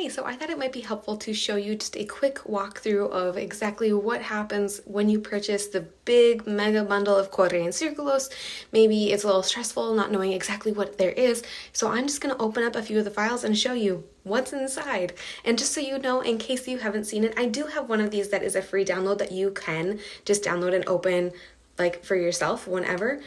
Okay, so I thought it might be helpful to show you just a quick walkthrough of exactly what happens when you purchase the big mega bundle of Corre and Circulos. Maybe it's a little stressful not knowing exactly what there is, so I'm just going to open up a few of the files and show you what's inside. And just so you know, in case you haven't seen it, I do have one of these that is a free download that you can just download and open like for yourself whenever.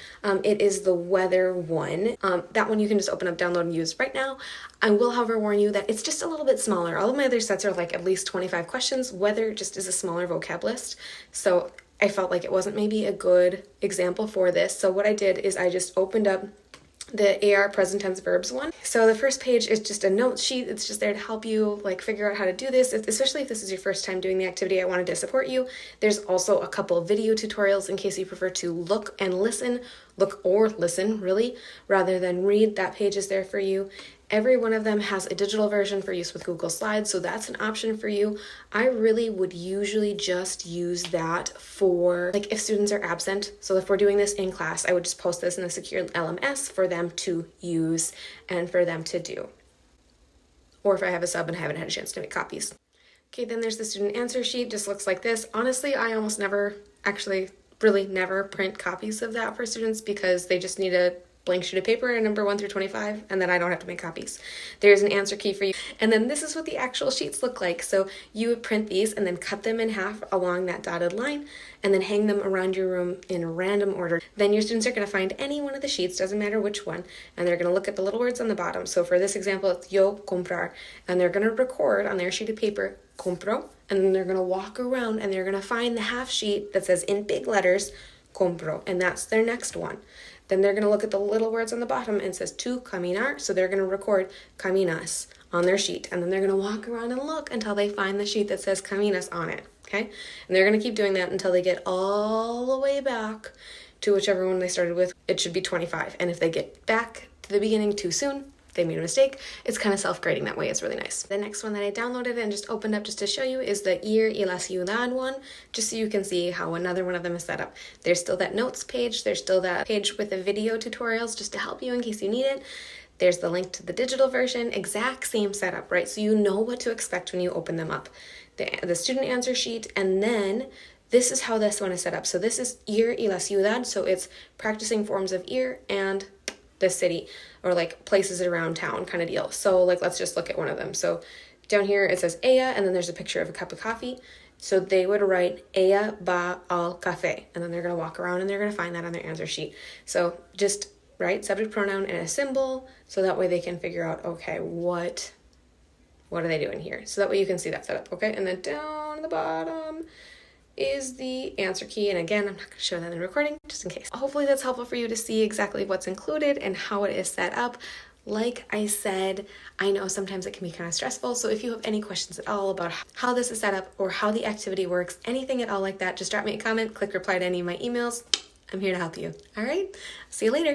It is the weather one. That one you can just open up, download, and use right now. I will, however, warn you that it's just a little bit smaller. All of my other sets are like at least 25 questions. Weather just is a smaller vocab list. So I felt like it wasn't maybe a good example for this. So what I did is I just opened up the AR present tense verbs one. So the first page is just a note sheet. It's just there to help you like figure out how to do this, especially if this is your first time doing the activity. I wanted to support you. There's also a couple of video tutorials in case you prefer to look or listen really, rather than read. That page is there for you. Every one of them has a digital version for use with Google Slides, so that's an option for you. I really would usually just use that for like if students are absent. So if we're doing this in class, I would just post this in a secure LMS for them to use and for them to do. Or if I have a sub and haven't had a chance to make copies. Okay, then there's the student answer sheet, just looks like this. Honestly, I almost never, really never print copies of that for students because they just need a blank sheet of paper and number 1 through 25, and then I don't have to make copies. There's an answer key for you. And then this is what the actual sheets look like. So you would print these and then cut them in half along that dotted line and then hang them around your room in random order. Then your students are going to find any one of the sheets, doesn't matter which one, and they're going to look at the little words on the bottom. So for this example, it's yo comprar, and they're going to record on their sheet of paper, compro, and then they're going to walk around and they're going to find the half sheet that says in big letters, compro, and that's their next one. Then they're going to look at the little words on the bottom and it says to caminar, so they're going to record caminas on their sheet, and then they're going to walk around and look until they find the sheet that says caminas on it, okay? And they're going to keep doing that until they get all the way back to whichever one they started with. It should be 25, and if they get back to the beginning too soon, they made a mistake. It's kind of self-grading that way. It's really nice. The next one that I downloaded and just opened up just to show you is the Ir y la ciudad one, just so you can see how another one of them is set up. There's still that notes page. There's still that page with the video tutorials just to help you in case you need it. There's the link to the digital version, exact same setup, right? So you know what to expect when you open them up. The student answer sheet, and then this is how this one is set up. So this is Ir y la ciudad, so it's practicing forms of ir and the city, or like places around town kind of deal. So like let's just look at one of them. So down here it says ella, and then there's a picture of a cup of coffee. So they would write ella va al café, and then they're going to walk around and they're going to find that on their answer sheet. So just write subject pronoun and a symbol, so that way they can figure out, okay, what are they doing here? So that way you can see that setup, okay? And then down at the bottom is the answer key, and again, I'm not going to show that in the recording just in case. Hopefully that's helpful for you to see exactly what's included and how it is set up. Like I said, I know sometimes it can be kind of stressful, so if you have any questions at all about how this is set up or how the activity works, anything at all like that, just drop me a comment, click reply to any of my emails. I'm here to help you. All right, see you later.